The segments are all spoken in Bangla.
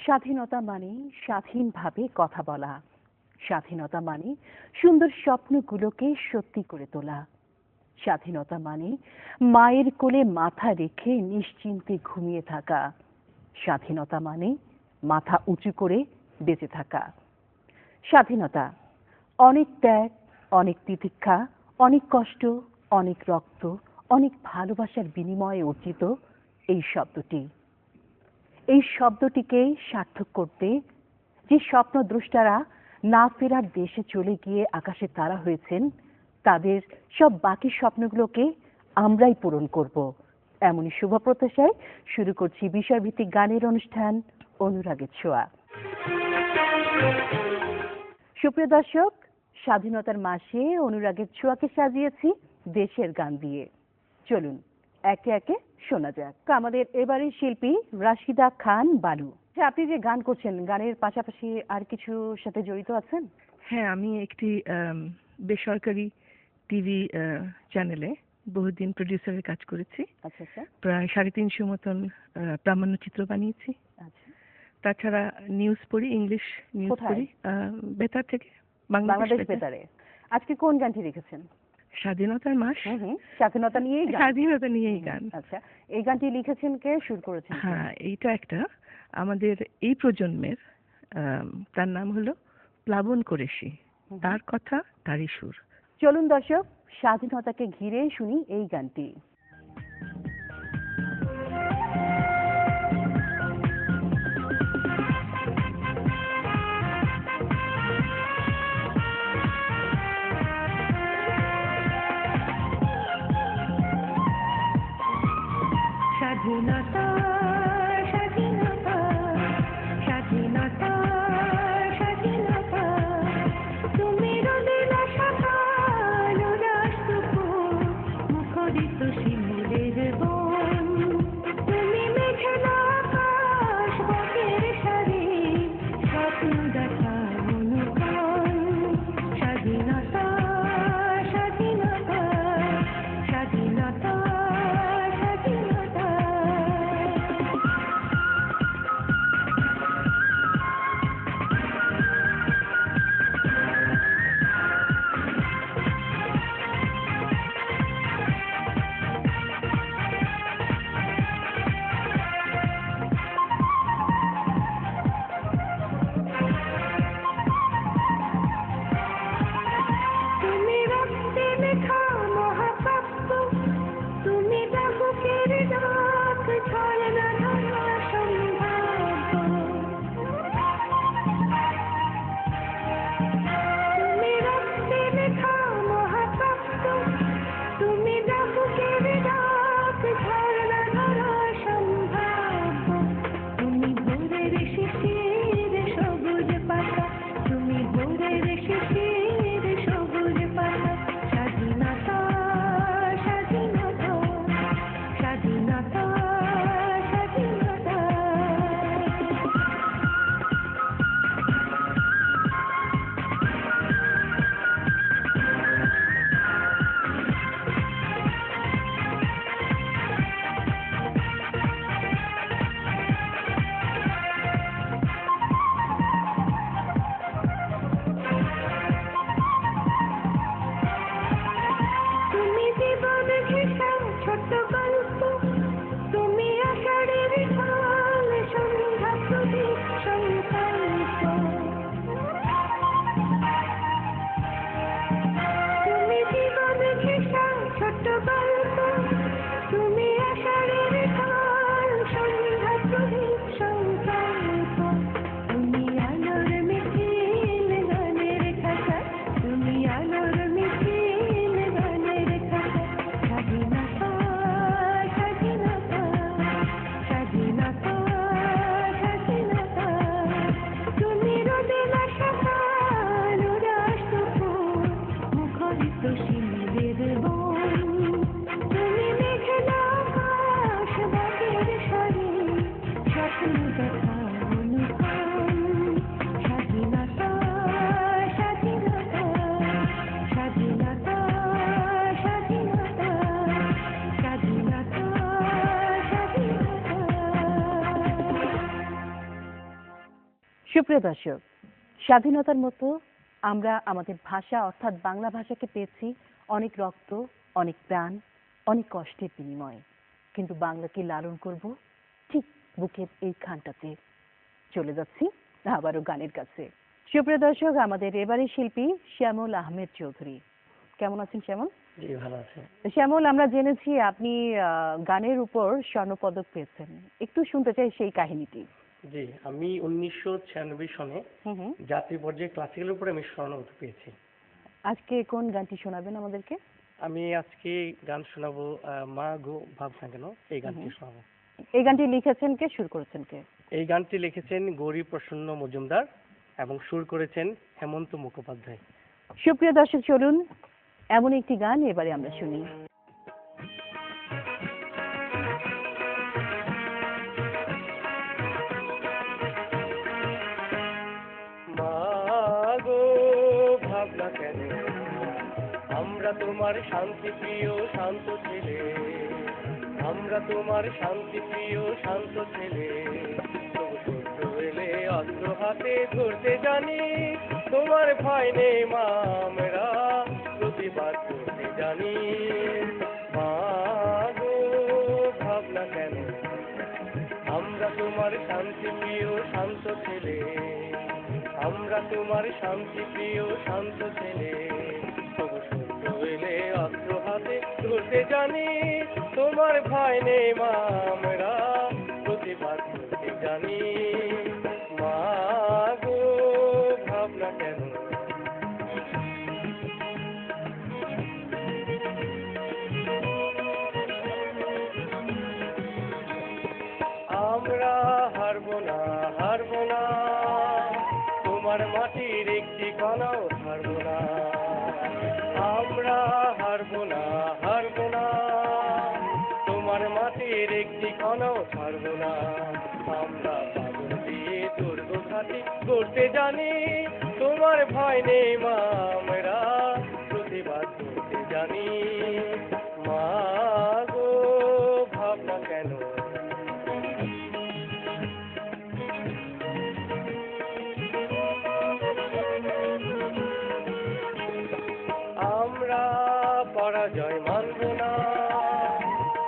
স্বাধীনতা মানে স্বাধীনভাবে কথা বলা। স্বাধীনতা মানে সুন্দর স্বপ্নগুলোকে সত্যি করে তোলা। স্বাধীনতা মানে মায়ের কোলে মাথা রেখে নিশ্চিন্তে ঘুমিয়ে থাকা। স্বাধীনতা মানে মাথা উঁচু করে বেঁচে থাকা। স্বাধীনতা অনেক ত্যাগ, অনেক তিতিক্ষা, অনেক কষ্ট, অনেক রক্ত, অনেক ভালোবাসার বিনিময়ে অর্জিত এই শব্দটি। এই শব্দটিকে সার্থক করতে যে স্বপ্নদ্রষ্টারা না ফেরার দেশে চলে গিয়ে আকাশে তারা হয়েছেন, তাদের সব বাকি স্বপ্নগুলোকে আমরাই পূরণ করব। এমনই শুভ প্রত্যাশায় শুরু করছি বিষয়ভিত্তিক গানের অনুষ্ঠান অনুরাগের ছোঁয়া। সুপ্রিয় দর্শক, স্বাধীনতার মাসে অনুরাগের ছোঁয়াকে সাজিয়েছি দেশের গান দিয়ে। চলুন একে একে শোনা যাক। আমাদের এবারের শিল্পী রাশিদা খান বালু। আপনি যে গান করছেন, গানের পাশাপাশি আর কিছুর সাথে জড়িত আছেন? হ্যাঁ, আমি একটি বেসরকারি টিভি চ্যানেলে বহুদিন প্রডিউসারের কাজ করেছি। আচ্ছা আচ্ছা। প্রায় 350 মতন প্রামাণ্যচিত্র বানিয়েছি। আচ্ছা। তাছাড়া নিউজ পড়ি, ইংলিশ নিউজ পড়ি বেতার থেকে, বাংলাদেশ বেতারে। আজকে কোন গানটি লিখেছেন? স্বাধীনতার মাস। স্বাধীনতা নিয়েই গান। স্বাধীনতা নিয়েই গান। আচ্ছা, এই গানটি লিখেছেন কে, সুর করেছেন? হ্যাঁ, এইটা একটা আমাদের এই প্রজন্মের, তার নাম হলো প্লাবন কোরেশি। তার কথা, তারই সুর। চলুন দর্শক, স্বাধীনতাকে ঘিরে শুনি এই গানটি। স্বাধীনতা স্বাধীনতা স্বাধীনতা স্বাধীনতা, তুমি রোদেলা সকাল রাষ্ট্রপুর মুখরিত সুপ্রিয় দর্শক, স্বাধীনতার মতো আমরা আমাদের ভাষা অর্থাৎ বাংলা ভাষাকে পেয়েছি অনেক রক্ত, অনেক প্রাণ, অনেক কষ্টের বিনিময়ে। কিন্তু বাংলাকে লালন করব ঠিক বুকের এইখানটাতে। চলে যাচ্ছি আবারও গানের কাছে। সুপ্রিয় দর্শক, আমাদের এবারের শিল্পী শ্যামল আহমেদ চৌধুরী। কেমন আছেন শ্যামল? জি, ভালো আছে। শ্যামল, আমরা জেনেছি আপনি গানের উপর স্বর্ণপদক পেয়েছেন। একটু শুনতে চাই সেই কাহিনীটি। জি, আমি 1996 সনে জাতীয় পর্যায়ে ক্লাসিক্যালের উপরে আমি স্বর্ণপদক পেয়েছি। আজকে কোন গানটি শোনাবেন আমাদেরকে? আমি আজকে গান শোনাবো মা গো ভাব না কেন, এই গানটি শোনাবো। এই গানটি লিখেছেন কে, সুর করেছেন কে? এই গানটি লিখেছেন গৌরী প্রসন্ন মজুমদার এবং সুর করেছেন হেমন্ত মুখোপাধ্যায়। সুপ্রিয় দর্শক, চলুন এমন একটি গান এবারে আমরা শুনি। মা গো ভাবনা কেন, আমরা তোমার শান্তি প্রিয় শান্ত ছেলে, আমরা তোমার শান্তি প্রিয় শান্ত ছেলে, তবু শত্রু এলে অস্ত্র হাতে ধরতে জানি, তোমার ভয় নেই মা, আমরা প্রতিবাদ করতে জানি। মা গো ভাবনা কেন, আমরা তোমার শান্তি প্রিয় শান্ত ছেলে, আমরা তোমার শান্তি প্রিয় শান্ত ছেলে, তবু শত্রু এলে অস্ত্র হাতে ধরতে জানি, তোমার ভয় নেই মা, আমরা প্রতিবাদ করতে জানি। মা গো ভাবনা কেন, আমরা হারবো না, হারবো না, তোমার মাটির একটি কণাও হারবো না, আমরা হারবো না, হারবো না, তোমার মাটির একটি কণাও ছাড়বো না, আমরা পাগল দিয়ে দুর্গ ঘাটি করতে জানি, তোমার ভয় নেই মা, আমরা প্রতিবাদ করতে জানি। মা গো ভাবনা কেন, আমরা পরাজয় মানব না,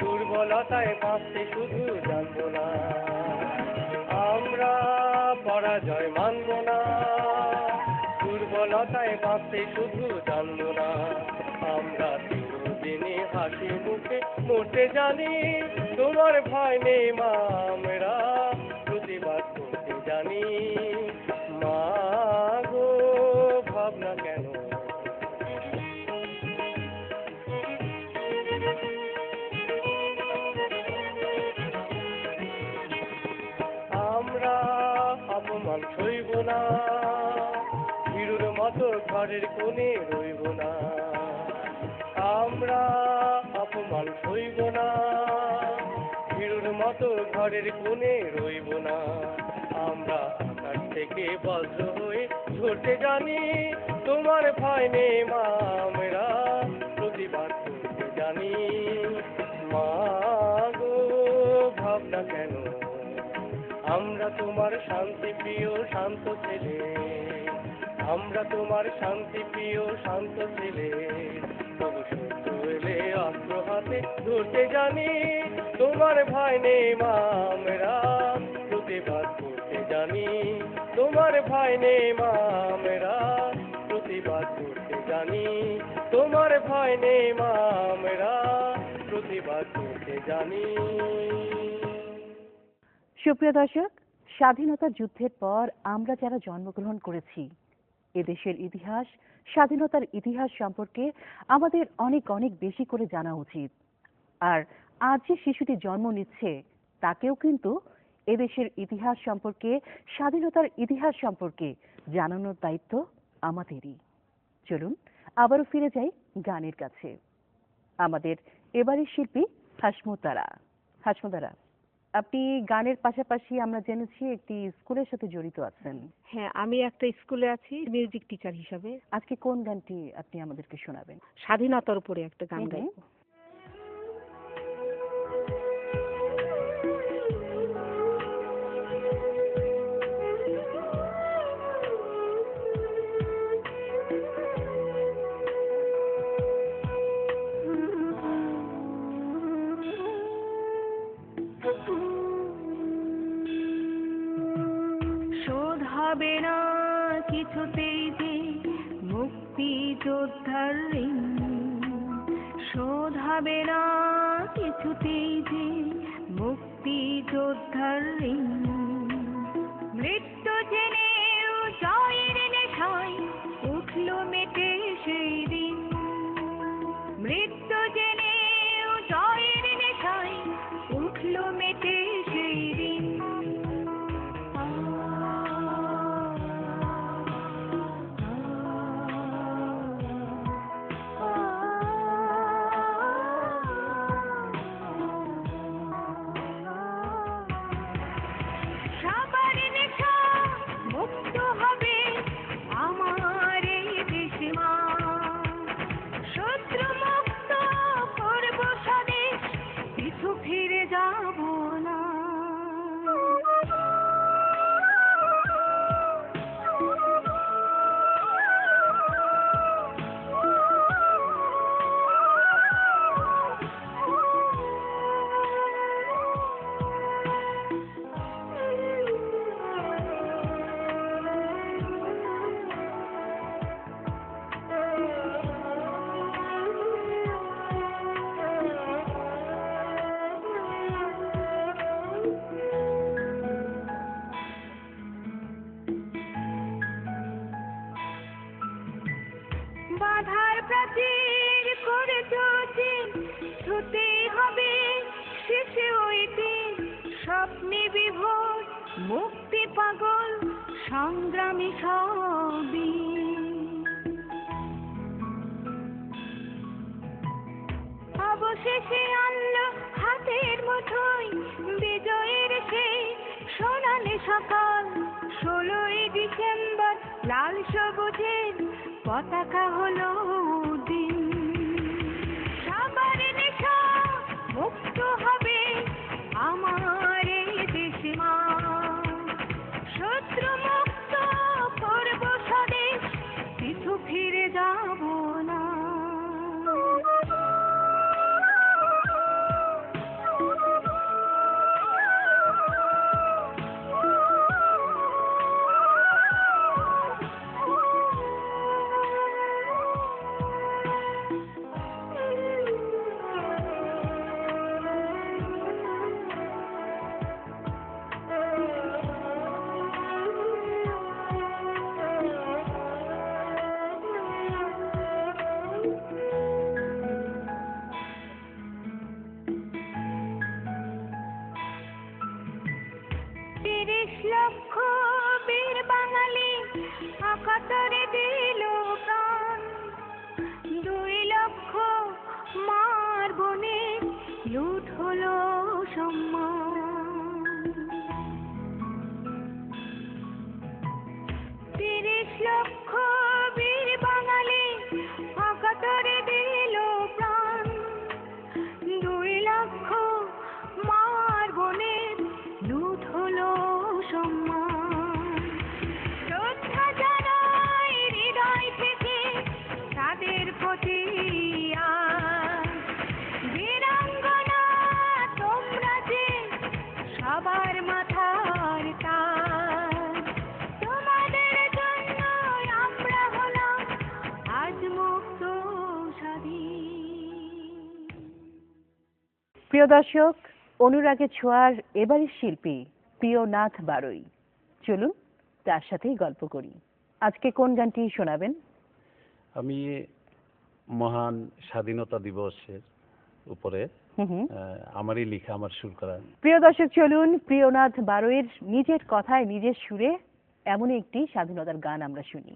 দুর্বলতায় বাঁচতে শুধু জানবো না, আমরা পরাজয় মানব না, দুর্বলতায় বাঁচতে শুধু জানবো না, আমরা চিরদিনই হাসি মুখে মরতে জানি, তোমার ভয় নেই মা, আমরা প্রতিবাদ করতে জানি। মা গো ভাবনা কেন, আমরা অপমান সইব না, হিরোর মতো ঘরের কোণে রইব না, আমরা অপমান সইব না, হিরোর মতো ঘরের কোণে রইব না, আমরা আকাশ থেকে বজ্র হয়ে ঝরতে জানি, তোমার ভয় নেই মা, আমরা প্রতিবাদ করতে জানি। মা গো ভাবনা কেন, আমরা তোমার শান্তি প্রিয় শান্ত ছেলে, আমরা তোমার শান্তি প্রিয় শান্ত ছেলে, তবু শত্রু এলে অস্ত্র হাতে ধরতে জানি, তোমার ভয় নেই মা, আমরা প্রতিবাদ করতে জানি, তোমার ভয় নেই মা, আমরা প্রতিবাদ করতে জানি, তোমার ভয় নেই মা, আমরা প্রতিবাদ করতে জানি। সুপ্রিয় দর্শক, স্বাধীনতা যুদ্ধের পর আমরা যারা জন্মগ্রহণ করেছি, এদেশের ইতিহাস, স্বাধীনতার ইতিহাস সম্পর্কে আমাদের অনেক অনেক বেশি করে জানা উচিত। আর আজ যে শিশুটি জন্ম নিচ্ছে তাকেও কিন্তু এদেশের ইতিহাস সম্পর্কে, স্বাধীনতার ইতিহাস সম্পর্কে জানানোর দায়িত্ব আমাদেরই। চলুন আবারও ফিরে যাই গানের কাছে। আমাদের এবারের শিল্পী হাসমুতারা। হাসমুতারা, আপনি গানের পাশাপাশি আমরা জেনেছি একটি স্কুলের সাথে জড়িত আছেন। হ্যাঁ, আমি একটা স্কুলে আছি মিউজিক টিচার হিসাবে। আজকে কোন গানটি আপনি আমাদেরকে শোনাবেন? স্বাধীনতার উপরে একটা গান গাইবো। কিছুতেই যে মুক্তি যোদ্ধার ঋণ শোধ হবে না, কিছুতেই যে মুক্তি যোদ্ধার ঋণ। মৃত্যু জেনেও জয়ের নেশায় উঠল মেটে সেই দিন, মৃত্যু জেনেও জয়ের নেশায় উঠল মেটে সেই দিন। সবার নেশা মুক্ত হবে আমার এই দেশে মা, শত্রু মুক্ত করব স্বদেশ, পিছু ফিরে যাব না। বাধার প্রাচীর করে চলছে, ছুতেই হবে শেষে ওই দিন। স্বপ্নে বিভোর মুক্তি পাগল সংগ্রামী সবই, অবশেষে আনলো হাতের মুঠোয় বিজয়ের সেই সোনালি সকাল। 16ই ডিসেম্বর লাল সবুজের পতাকা হলো দিন। সবার নেশা মুক্ত হবে আমার এই দেশে মা, শত্রু মুক্ত করব স্বদেশ, পিছু ফিরে যাব না। লক্ষ বীর বাঙালি অকাতরে দিল প্রাণ, 2 লক্ষ মার বনে লুট হলো সম্মান। 30 লক্ষ বীর বাঙালি অকাতরে দিল প্রাণ, 2 লক্ষ মার বনে লুট হলো সম্মান। শ্রদ্ধা জানাই হৃদয় থেকে তাদের প্রতি আজ, বীরাঙ্গনা তোমরা যে সবার মাথার তাজ, তোমাদের জন্য আমরা হলাম আজ মুক্ত স্বাধীন। প্রিয় দর্শক, অনুরাগের ছোঁয়ার এবারের শিল্পী প্রিয়নাথ বারৈ। চলুন তার সাথেই গল্প করি। আজকে কোন গানটি শোনাবেন? আমি মহান স্বাধীনতা দিবসের উপরে আমারই লেখা, আমার সুর করা। প্রিয় দর্শক, চলুন প্রিয়নাথ বারৈয়ের নিজের কথায় নিজের সুরে এমন একটি স্বাধীনতার গান আমরা শুনি।